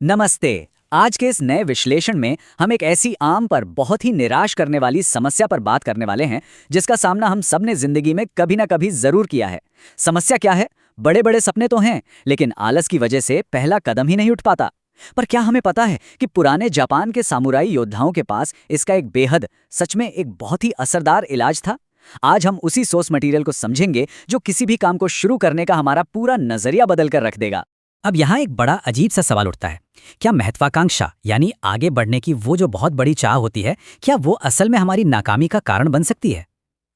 नमस्ते। आज के इस नए विश्लेषण में हम एक ऐसी आम पर बहुत ही निराश करने वाली समस्या पर बात करने वाले हैं जिसका सामना हम सब ने जिंदगी में कभी ना कभी जरूर किया है। समस्या क्या है? बड़े बड़े सपने तो हैं, लेकिन आलस की वजह से पहला कदम ही नहीं उठ पाता। पर क्या हमें पता है कि पुराने जापान के सामुराई योद्धाओं के पास इसका एक बेहद, सच में एक बहुत ही असरदार इलाज था। आज हम उसी सोर्स मटेरियल को समझेंगे जो किसी भी काम को शुरू करने का हमारा पूरा नजरिया बदल कर रख देगा। अब यहाँ एक बड़ा अजीब सा सवाल उठता है। क्या महत्वाकांक्षा यानी आगे बढ़ने की वो जो बहुत बड़ी चाह होती है, क्या वो असल में हमारी नाकामी का कारण बन सकती है?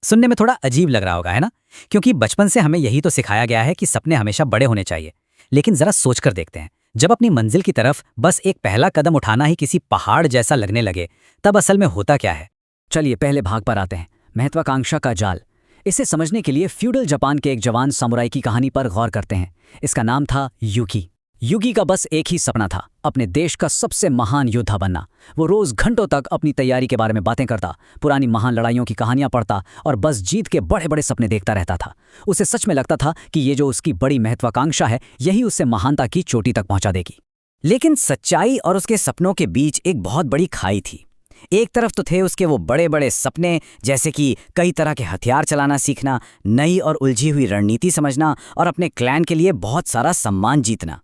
सुनने में थोड़ा अजीब लग रहा होगा, है ना? क्योंकि बचपन से हमें यही तो सिखाया गया है कि सपने हमेशा बड़े होने चाहिए। लेकिन जरा सोचकर देखते हैं, जब अपनी मंजिल की तरफ बस एक पहला कदम उठाना ही किसी पहाड़ जैसा लगने लगे, तब असल में होता क्या है? चलिए पहले भाग पर आते हैं, महत्वाकांक्षा का जाल। इसे समझने के लिए फ्यूडल जापान के एक जवान समुराई की कहानी पर गौर करते हैं। इसका नाम था यूकी। यूकी का बस एक ही सपना था, अपने देश का सबसे महान योद्धा बनना। वो रोज घंटों तक अपनी तैयारी के बारे में बातें करता, पुरानी महान लड़ाइयों की कहानियां पढ़ता और बस जीत के बड़े बड़े सपने देखता रहता था। उसे सच में लगता था कि ये जो उसकी बड़ी महत्वाकांक्षा है, यही उससे महानता की चोटी तक पहुंचा देगी। लेकिन सच्चाई और उसके सपनों के बीच एक बहुत बड़ी खाई थी। एक तरफ तो थे उसके वो बड़े बड़े सपने, जैसे कि कई तरह के हथियार चलाना सीखना, नई और उलझी हुई रणनीति समझना और अपने क्लैन के लिए बहुत सारा सम्मान जीतना।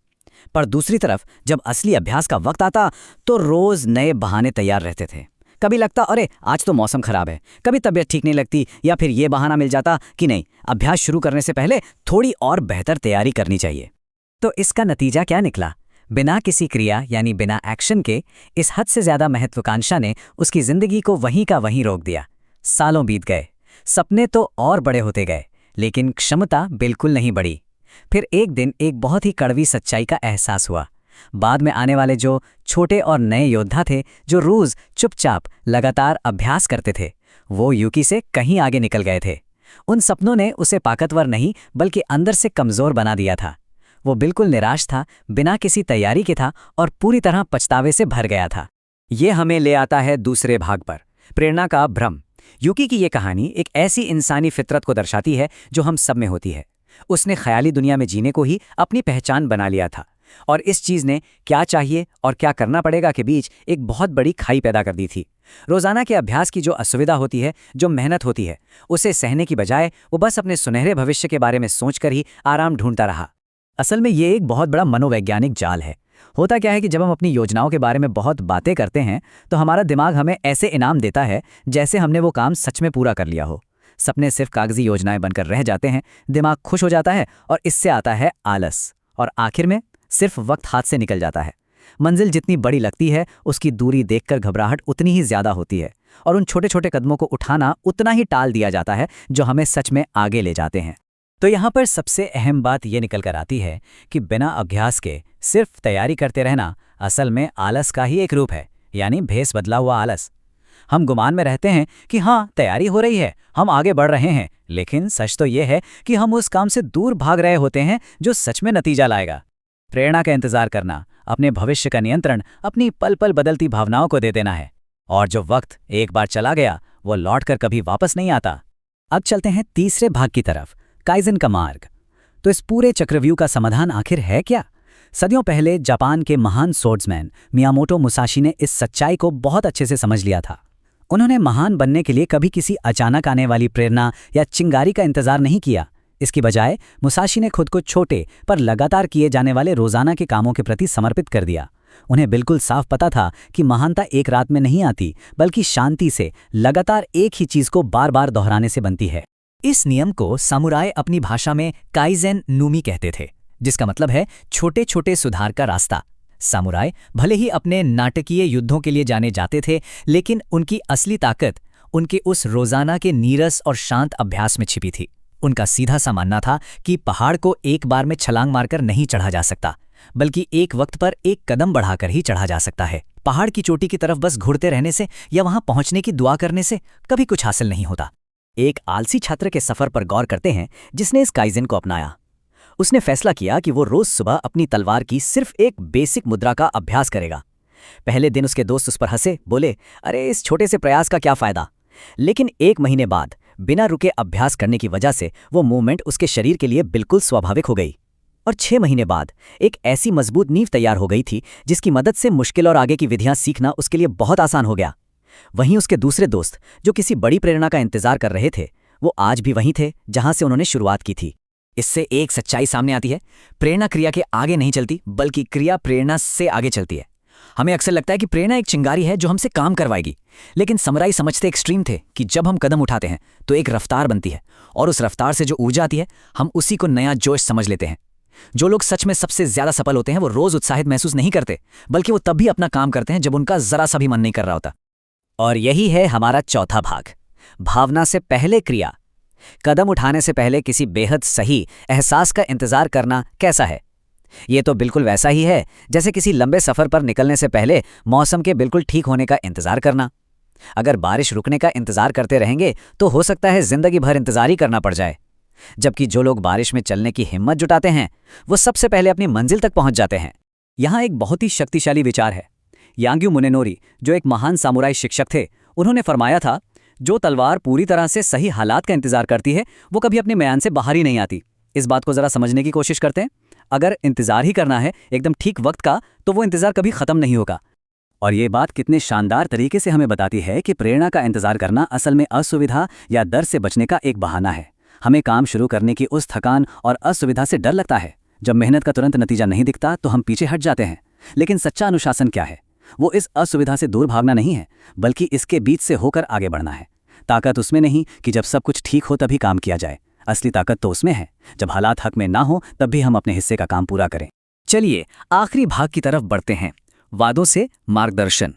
पर दूसरी तरफ जब असली अभ्यास का वक्त आता तो रोज नए बहाने तैयार रहते थे। कभी लगता अरे आज तो मौसम खराब है, कभी तबीयत ठीक नहीं लगती, या फिर ये बहाना मिल जाता कि नहीं, अभ्यास शुरू करने से पहले थोड़ी और बेहतर तैयारी करनी चाहिए। तो इसका नतीजा क्या निकला? बिना किसी क्रिया यानी बिना एक्शन के इस हद से ज्यादा महत्वाकांक्षा ने उसकी जिंदगी को वहीं का वहीं रोक दिया। सालों बीत गए, सपने तो और बड़े होते गए, लेकिन क्षमता बिल्कुल नहीं बढ़ी। फिर एक दिन एक बहुत ही कड़वी सच्चाई का एहसास हुआ। बाद में आने वाले जो छोटे और नए योद्धा थे, जो रोज चुपचाप लगातार अभ्यास करते थे, वो यूकी से कहीं आगे निकल गए थे। उन सपनों ने उसे ताकतवर नहीं बल्कि अंदर से कमजोर बना दिया था। वो बिल्कुल निराश था, बिना किसी तैयारी के था और पूरी तरह पछतावे से भर गया था। ये हमें ले आता है दूसरे भाग पर, प्रेरणा का भ्रम। यूकी की ये कहानी एक ऐसी इंसानी फितरत को दर्शाती है जो हम सब में होती है। उसने ख्याली दुनिया में जीने को ही अपनी पहचान बना लिया था, और इस चीज ने क्या चाहिए और क्या करना पड़ेगा के बीच एक बहुत बड़ी खाई पैदा कर दी थी। रोजाना के अभ्यास की जो असुविधा होती है, जो मेहनत होती है, उसे सहने की बजाय वो बस अपने सुनहरे भविष्य के बारे में सोचकर ही आराम ढूंढता रहा। असल में ये एक बहुत बड़ा मनोवैज्ञानिक जाल है। होता क्या है कि जब हम अपनी योजनाओं के बारे में बहुत बातें करते हैं तो हमारा दिमाग हमें ऐसे इनाम देता है जैसे हमने वो काम सच में पूरा कर लिया हो। सपने सिर्फ कागजी योजनाएं बनकर रह जाते हैं, दिमाग खुश हो जाता है और इससे आता है आलस, और आखिर में सिर्फ वक्त हाथ से निकल जाता है। मंजिल जितनी बड़ी लगती है, उसकी दूरी देखकर घबराहट उतनी ही ज्यादा होती है, और उन छोटे छोटे कदमों को उठाना उतना ही टाल दिया जाता है जो हमें सच में आगे ले जाते हैं। तो यहाँ पर सबसे अहम बात ये निकल कर आती है कि बिना अभ्यास के सिर्फ तैयारी करते रहना असल में आलस का ही एक रूप है, यानी भेस बदला हुआ आलस। हम गुमान में रहते हैं कि हाँ, तैयारी हो रही है, हम आगे बढ़ रहे हैं, लेकिन सच तो ये है कि हम उस काम से दूर भाग रहे होते हैं जो सच में नतीजा लाएगा। प्रेरणा का इंतजार करना, अपने भविष्य का नियंत्रण अपनी पल पल बदलती भावनाओं को दे देना है, और जो वक्त एक बार चला गया वो लौटकर कभी वापस नहीं आता। अब चलते हैं तीसरे भाग की तरफ, काइजन का मार्ग। तो इस पूरे चक्रव्यूह का समाधान आखिर है क्या? सदियों पहले जापान के महान स्वॉर्ड्समैन मियामोटो मुसाशी ने इस सच्चाई को बहुत अच्छे से समझ लिया था। उन्होंने महान बनने के लिए कभी किसी अचानक आने वाली प्रेरणा या चिंगारी का इंतजार नहीं किया। इसकी बजाय मुसाशी ने खुद को छोटे पर लगातार किए जाने वाले रोजाना के कामों के प्रति समर्पित कर दिया। उन्हें बिल्कुल साफ पता था कि महानता एक रात में नहीं आती, बल्कि शांति से लगातार एक ही चीज को बार बार दोहराने से बनती है। इस नियम को सामुराई अपनी भाषा में काइजेन नुमी कहते थे, जिसका मतलब है छोटे छोटे सुधार का रास्ता। सामुराई भले ही अपने नाटकीय युद्धों के लिए जाने जाते थे, लेकिन उनकी असली ताकत उनके उस रोजाना के नीरस और शांत अभ्यास में छिपी थी। उनका सीधा सा मानना था कि पहाड़ को एक बार में छलांग मारकर नहीं चढ़ा जा सकता, बल्कि एक वक्त पर एक कदम बढ़ाकर ही चढ़ा जा सकता है। पहाड़ की चोटी की तरफ बस घुरते रहने से या वहां पहुंचने की दुआ करने से कभी कुछ हासिल नहीं होता। एक आलसी छात्र के सफर पर गौर करते हैं जिसने इस काइजन को अपनाया। उसने फैसला किया कि वो रोज सुबह अपनी तलवार की सिर्फ एक बेसिक मुद्रा का अभ्यास करेगा। पहले दिन उसके दोस्त उस पर हंसे, बोले अरे इस छोटे से प्रयास का क्या फायदा। लेकिन एक महीने बाद बिना रुके अभ्यास करने की वजह से वो मूवमेंट उसके शरीर के लिए बिल्कुल स्वाभाविक हो गई। और 6 महीने बाद एक ऐसी मजबूत नींव तैयार हो गई थी जिसकी मदद से मुश्किल और आगे की विधियां सीखना उसके लिए बहुत आसान हो गया। वहीं उसके दूसरे दोस्त जो किसी बड़ी प्रेरणा का इंतजार कर रहे थे, वो आज भी वहीं थे जहां से उन्होंने शुरुआत की थी। इससे एक सच्चाई सामने आती है, प्रेरणा क्रिया के आगे नहीं चलती, बल्कि क्रिया प्रेरणा से आगे चलती है। हमें अक्सर लगता है कि प्रेरणा एक चिंगारी है जो हमसे काम करवाएगी, लेकिन समुराई समझते एक्सट्रीम थे कि जब हम कदम उठाते हैं तो एक रफ्तार बनती है, और उस रफ्तार से जो ऊर्जा आती है हम उसी को नया जोश समझ लेते हैं। जो लोग सच में सबसे ज्यादा सफल होते हैं वो रोज उत्साहित महसूस नहीं करते, बल्कि वो तब भी अपना काम करते हैं जब उनका जरा सा भी मन नहीं कर रहा होता। और यही है हमारा चौथा भाग, भावना से पहले क्रिया। कदम उठाने से पहले किसी बेहद सही एहसास का इंतजार करना कैसा है? ये तो बिल्कुल वैसा ही है जैसे किसी लंबे सफर पर निकलने से पहले मौसम के बिल्कुल ठीक होने का इंतजार करना। अगर बारिश रुकने का इंतजार करते रहेंगे तो हो सकता है जिंदगी भर इंतजार ही करना पड़ जाए। जबकि जो लोग बारिश में चलने की हिम्मत जुटाते हैं वो सबसे पहले अपनी मंजिल तक पहुंच जाते हैं। यहाँ एक बहुत ही शक्तिशाली विचार है। यांग्यू मुनेनोरी, जो एक महान सामुराई शिक्षक थे, उन्होंने फरमाया था, जो तलवार पूरी तरह से सही हालात का इंतजार करती है वो कभी अपने म्यान से बाहर ही नहीं आती। इस बात को जरा समझने की कोशिश करते हैं। अगर इंतजार ही करना है एकदम ठीक वक्त का, तो वो इंतजार कभी खत्म नहीं होगा। और ये बात कितने शानदार तरीके से हमें बताती है कि प्रेरणा का इंतजार करना असल में असुविधा या डर से बचने का एक बहाना है। हमें काम शुरू करने की उस थकान और असुविधा से डर लगता है। जब मेहनत का तुरंत नतीजा नहीं दिखता तो हम पीछे हट जाते हैं। लेकिन सच्चा अनुशासन क्या है? वो इस असुविधा से दूर भागना नहीं है, बल्कि इसके बीच से होकर आगे बढ़ना है। ताकत उसमें नहीं कि जब सब कुछ ठीक हो तभी काम किया जाए। असली ताकत तो उसमें है जब हालात हक में ना हो तब भी हम अपने हिस्से का काम पूरा करें। चलिए आखिरी भाग की तरफ बढ़ते हैं, वादों से मार्गदर्शन।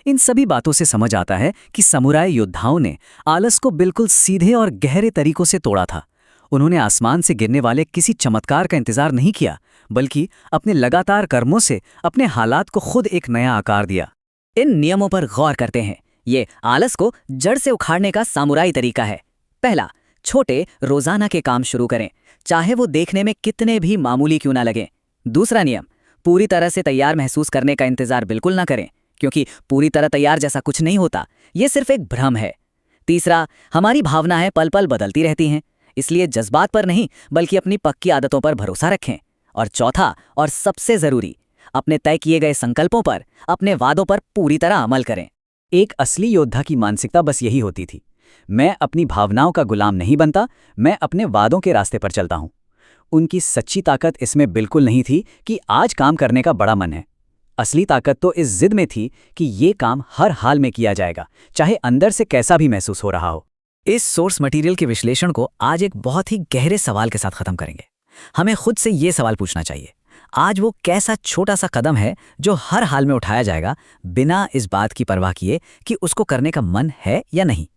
इन सभी बातों से समझ आता है कि समुराई योद्धाओं ने आलस को बिल्कुल सीधे और गहरे तरीकों से तोड़ा था। उन्होंने आसमान से गिरने वाले किसी चमत्कार का इंतजार नहीं किया, बल्कि अपने लगातार कर्मों से अपने हालात को खुद एक नया आकार दिया। इन नियमों पर गौर करते हैं। ये आलस को जड़ से उखाड़ने का सामुराई तरीका है। पहला, छोटे रोजाना के काम शुरू करें, चाहे वो देखने में कितने भी मामूली क्यों ना लगें। दूसरा नियम, पूरी तरह से तैयार महसूस करने का इंतजार बिल्कुल ना करें, क्योंकि पूरी तरह तैयार जैसा कुछ नहीं होता, ये सिर्फ एक भ्रम है। तीसरा, हमारी भावनाएं पल पल बदलती रहती हैं, इसलिए जज्बात पर नहीं बल्कि अपनी पक्की आदतों पर भरोसा रखें। और चौथा और सबसे जरूरी, अपने तय किए गए संकल्पों पर, अपने वादों पर पूरी तरह अमल करें। एक असली योद्धा की मानसिकता बस यही होती थी, मैं अपनी भावनाओं का गुलाम नहीं बनता, मैं अपने वादों के रास्ते पर चलता हूं। उनकी सच्ची ताकत इसमें बिल्कुल नहीं थी कि आज काम करने का बड़ा मन है। असली ताकत तो इस जिद में थी कि ये काम हर हाल में किया जाएगा, चाहे अंदर से कैसा भी महसूस हो रहा हो। इस सोर्स मटेरियल के विश्लेषण को आज एक बहुत ही गहरे सवाल के साथ खत्म करेंगे। हमें खुद से ये सवाल पूछना चाहिए, आज वो कैसा छोटा सा कदम है जो हर हाल में उठाया जाएगा, बिना इस बात की परवाह किए कि उसको करने का मन है या नहीं।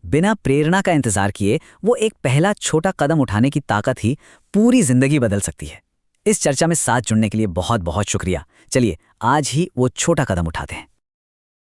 बिना प्रेरणा का इंतजार किए वो एक पहला छोटा कदम उठाने की ताकत ही पूरी जिंदगी बदल सकती है। इस चर्चा में साथ जुड़ने के लिए बहुत बहुत शुक्रिया। चलिए आज ही वो छोटा कदम उठाते हैं।